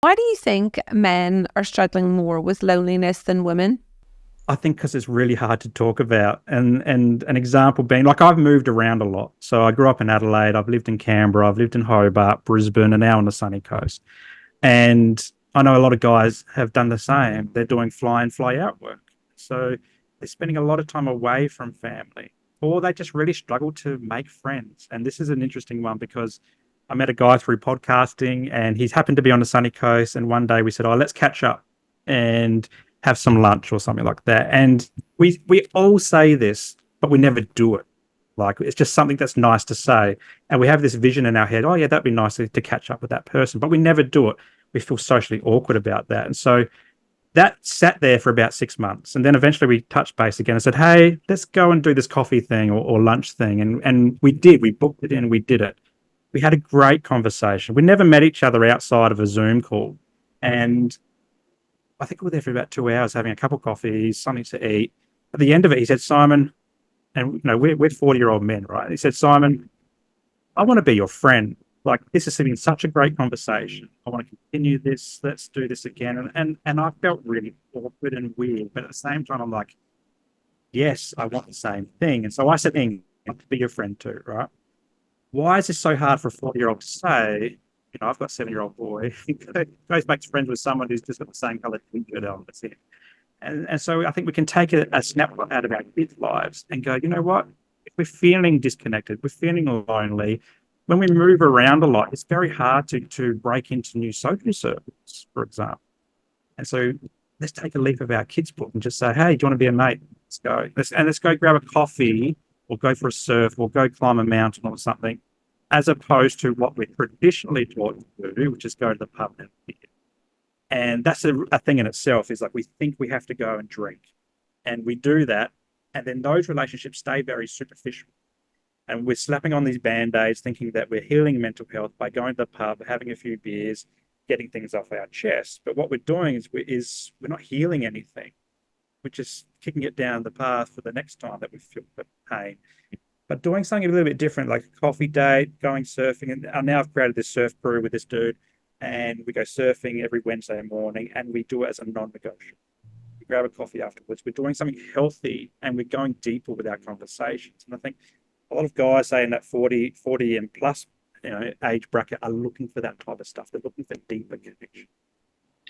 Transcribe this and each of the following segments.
Why do you think men are struggling more with loneliness than women? I think because it's really hard to talk about. And an example being, like, I've moved around a lot. So I grew up in Adelaide, I've lived in Canberra, I've lived in Hobart, Brisbane, and now on the sunny coast. And I know a lot of guys have done the same. They're doing fly in, fly out work. So they're spending a lot of time away from family, or they just really struggle to make friends. And this is an interesting one because I met a guy through podcasting and he's happened to be on the sunny coast. And one day we said, oh, let's catch up and have some lunch or something like that. And we all say this, but we never do it. Like, it's just something that's nice to say. And we have this vision in our head, oh, yeah, that'd be nice to catch up with that person. But we never do it. We feel socially awkward about that. And so that sat there for about 6 months. And then eventually we touched base again and said, hey, let's go and do this coffee thing or lunch thing. And we did. We booked it in. We did it. We had a great conversation. We never met each other outside of a Zoom call. And I think we were there for about 2 hours having a cup of coffee, something to eat. At the end of it, he said, Simon, and we're 40-year-old men, right? He said, Simon, I want to be your friend. Like, this has been such a great conversation. I want to continue this. Let's do this again. And I felt really awkward and weird, but at the same time, I'm like, yes, I want the same thing. And so I said, to be your friend too, right? Why is this so hard for a 40-year-old to say? I've got a 7-year-old boy. He goes back to friends with someone who's just got the same colored t-shirt on. That's it. And so I think we can take a snapshot out of our kids' lives and go, you know what? If we're feeling disconnected, we're feeling lonely, when we move around a lot, it's very hard to break into new social circles, for example. And so let's take a leaf of our kids' book and just say, hey, do you want to be a mate? Let's go. Let's go grab a coffee or go for a surf or go climb a mountain or something, as opposed to what we're traditionally taught to do, which is go to the pub and beer. And that's a thing in itself, is like we think we have to go and drink. And we do that. And then those relationships stay very superficial. And we're slapping on these band-aids thinking that we're healing mental health by going to the pub, having a few beers, getting things off our chest. But what we're doing is we're not healing anything. We're just kicking it down the path for the next time that we feel the pain. But doing something a little bit different, like a coffee date, going surfing. And now I've created this surf crew with this dude, and we go surfing every Wednesday morning, and we do it as a non-negotiable. We grab a coffee afterwards. We're doing something healthy, and we're going deeper with our conversations. And I think a lot of guys say in that 40 and plus, age bracket are looking for that type of stuff. They're looking for deeper connection.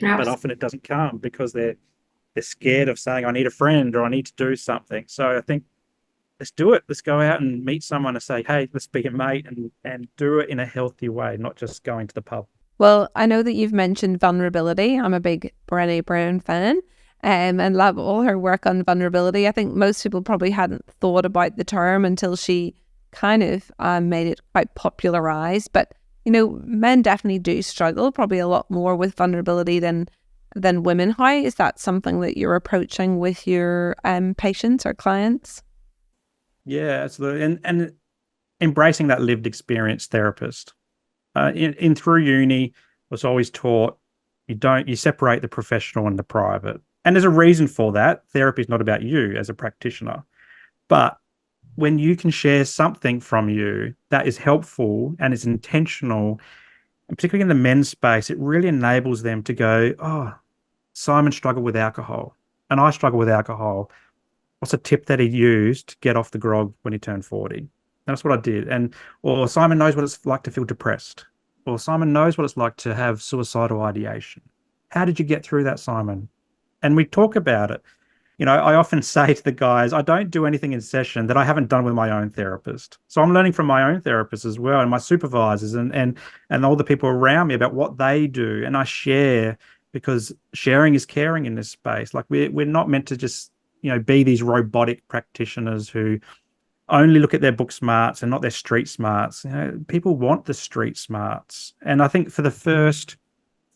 But often it doesn't come because they're scared of saying, I need a friend or I need to do something. So I think let's do it. Let's go out and meet someone and say, hey, let's be a mate, and do it in a healthy way, not just going to the pub. Well, I know that you've mentioned vulnerability. I'm a big Brené Brown fan, and love all her work on vulnerability. I think most people probably hadn't thought about the term until she kind of made it quite popularized. But, men definitely do struggle probably a lot more with vulnerability than women. How is that something that you're approaching with your patients or clients? Yeah, absolutely. And embracing that lived experience therapist. In through uni, was always taught you separate the professional and the private. And there's a reason for that. Therapy is not about you as a practitioner. But when you can share something from you that is helpful and is intentional, and particularly in the men's space, it really enables them to go, oh, Simon struggled with alcohol and I struggle with alcohol. What's a tip that he used to get off the grog when he turned 40? And that's what I did. Or Simon knows what it's like to feel depressed. Or Simon knows what it's like to have suicidal ideation. How did you get through that, Simon? And we talk about it. I often say to the guys, I don't do anything in session that I haven't done with my own therapist. So I'm learning from my own therapist as well, and my supervisors and all the people around me about what they do. And I share, because sharing is caring in this space. Like, we're not meant to just, be these robotic practitioners who only look at their book smarts and not their street smarts. People want the street smarts. And I think for the first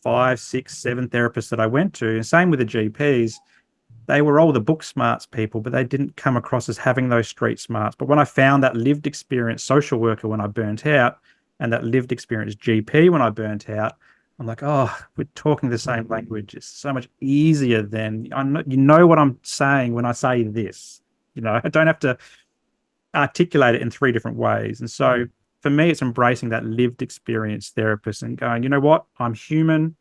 5, 6, 7 therapists that I went to, and same with the GPs, they were all the book smarts people, but they didn't come across as having those street smarts. But when I found that lived experience social worker when I burnt out, and that lived experience GP when I burnt out, I'm like, oh, we're talking the same language. It's so much easier than, you know what I'm saying when I say this. I don't have to articulate it in 3 different ways. And so for me, it's embracing that lived experience therapist and going, you know what? I'm human.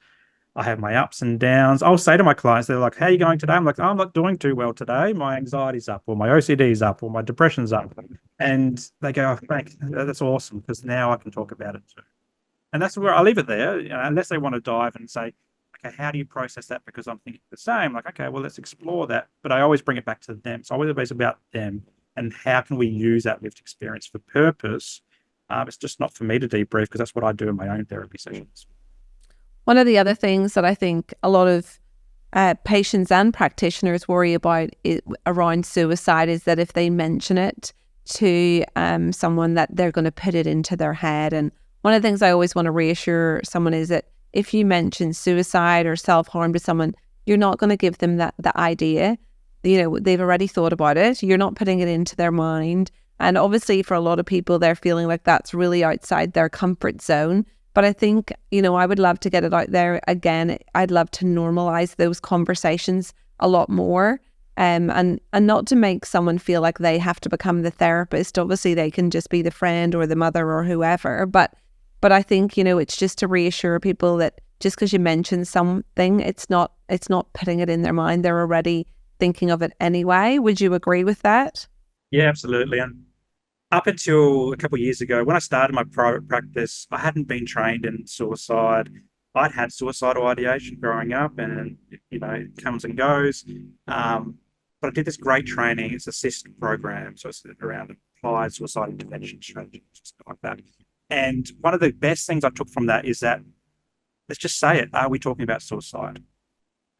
I have my ups and downs. I'll say to my clients, they're like, how are you going today? I'm like, oh, I'm not doing too well today. My anxiety's up, or my OCD's up, or my depression's up. And they go, oh, thanks. That's awesome, because now I can talk about it too. And that's where I leave it there, unless they want to dive and say, okay, how do you process that? Because I'm thinking the same. Like, okay, well, let's explore that. But I always bring it back to them. So always about them and how can we use that lived experience for purpose. It's just not for me to debrief, because that's what I do in my own therapy sessions. One of the other things that I think a lot of patients and practitioners worry about around suicide is that if they mention it to someone, that they're going to put it into their head. And one of the things I always want to reassure someone is that if you mention suicide or self-harm to someone, you're not going to give them the idea. They've already thought about it. You're not putting it into their mind. And obviously for a lot of people, they're feeling like that's really outside their comfort zone. But I think, I would love to get it out there again. I'd love to normalize those conversations a lot more, and not to make someone feel like they have to become the therapist. Obviously, they can just be the friend or the mother or whoever. But I think, it's just to reassure people that just because you mention something, it's not putting it in their mind. They're already thinking of it anyway. Would you agree with that? Yeah, absolutely. And up until a couple of years ago, when I started my private practice, I hadn't been trained in suicide. I'd had suicidal ideation growing up, and it comes and goes. But I did this great training. It's a SIST program, so it's around applied suicide intervention strategies, stuff like that. And one of the best things I took from that is that, let's just say it. Are we talking about suicide?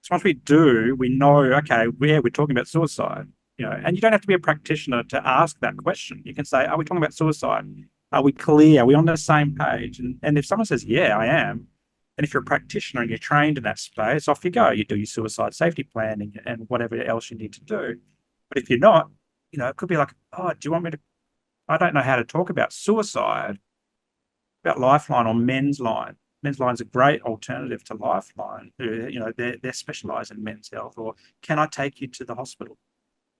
So once we do, we know, okay, we're talking about suicide. And you don't have to be a practitioner to ask that question. You can say, are we talking about suicide? Are we clear? Are we on the same page? And if someone says, yeah, I am, and if you're a practitioner and you're trained in that space, off you go. You do your suicide safety planning and whatever else you need to do. But if you're not, it could be like, oh, do you want me to, I don't know how to talk about suicide, about Lifeline or Men's Line. Men's Line's a great alternative to Lifeline. They're specialised in men's health. Or can I take you to the hospital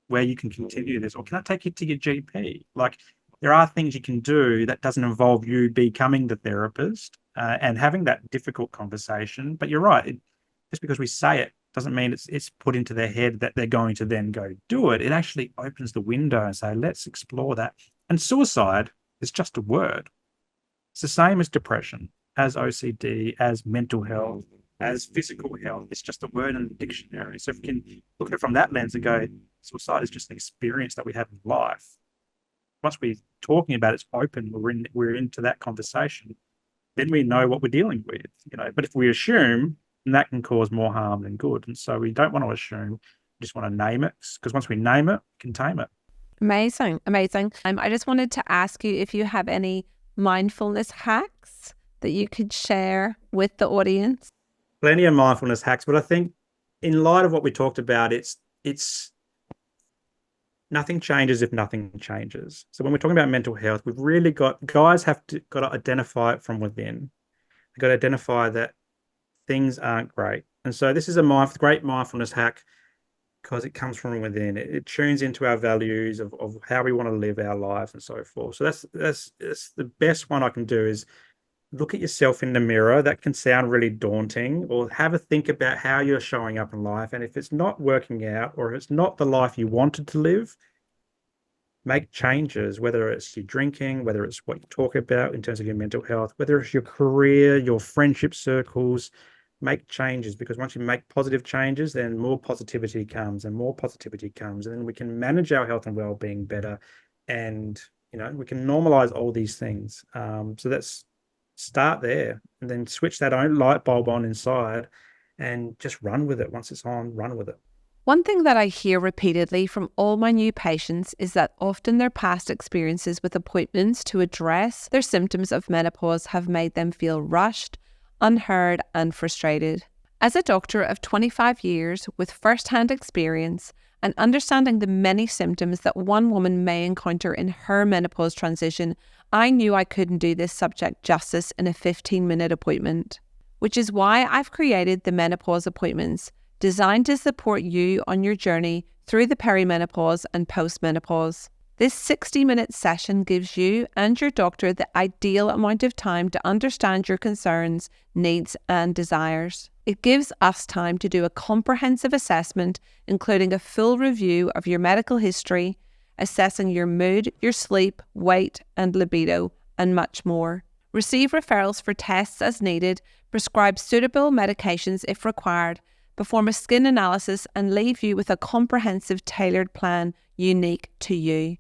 where you can continue this? Or can I take you to your GP? Like, there are things you can do that doesn't involve you becoming the therapist and having that difficult conversation. But you're right. Just because we say it doesn't mean it's put into their head that they're going to then go do it. It actually opens the window and say, let's explore that. And suicide is just a word. It's the same as depression, as OCD, as mental health, as physical health. It's just a word in the dictionary. So if you can look at it from that lens and go, suicide is just an experience that we have in life. Once we're talking about it's open, we're into that conversation, then we know what we're dealing with. But if we assume, then that can cause more harm than good. And so we don't want to assume, we just want to name it, because once we name it, we can tame it. Amazing. I just wanted to ask you if you have any mindfulness hacks that you could share with the audience. Plenty of mindfulness hacks, but I think in light of what we talked about, it's nothing changes if nothing changes. So when we're talking about mental health, we've really got to identify it from within. They've got to identify that things aren't great. And so this is a great mindfulness hack, because it comes from within. It tunes into our values of how we want to live our lives and so forth. So that's the best one I can do, is look at yourself in the mirror. That can sound really daunting, or have a think about how you're showing up in life. And if it's not working out, or if it's not the life you wanted to live, make changes, whether it's your drinking, whether it's what you talk about in terms of your mental health, whether it's your career, your friendship circles. Make changes, because once you make positive changes, then more positivity comes, and then we can manage our health and well-being better, and we can normalize all these things. So that's start there, and then switch that own light bulb on inside, and just run with it. Once it's on, run with it. One thing that I hear repeatedly from all my new patients is that often their past experiences with appointments to address their symptoms of menopause have made them feel rushed, unheard, and frustrated. As a doctor of 25 years with first-hand experience and understanding the many symptoms that one woman may encounter in her menopause transition, I knew I couldn't do this subject justice in a 15-minute appointment, which is why I've created the menopause appointments, designed to support you on your journey through the perimenopause and postmenopause. This 60-minute session gives you and your doctor the ideal amount of time to understand your concerns, needs, and desires. It gives us time to do a comprehensive assessment, including a full review of your medical history, assessing your mood, your sleep, weight, and libido, and much more. Receive referrals for tests as needed, prescribe suitable medications if required, perform a skin analysis, and leave you with a comprehensive, tailored plan unique to you.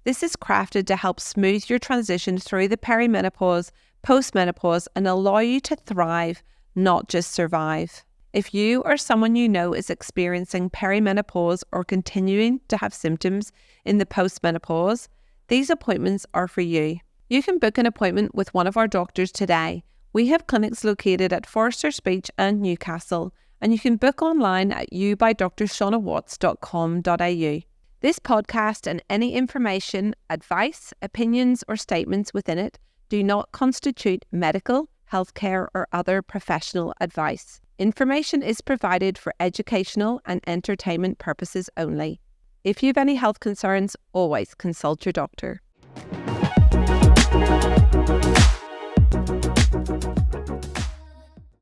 This is crafted to help smooth your transition through the perimenopause, postmenopause, and allow you to thrive, not just survive. If you or someone you know is experiencing perimenopause or continuing to have symptoms in the postmenopause, these appointments are for you. You can book an appointment with one of our doctors today. We have clinics located at Forster Speech and Newcastle, and you can book online at youbydrshaunawatts.com.au. This podcast and any information, advice, opinions, or statements within it do not constitute medical, healthcare, or other professional advice. Information is provided for educational and entertainment purposes only. If you have any health concerns, always consult your doctor.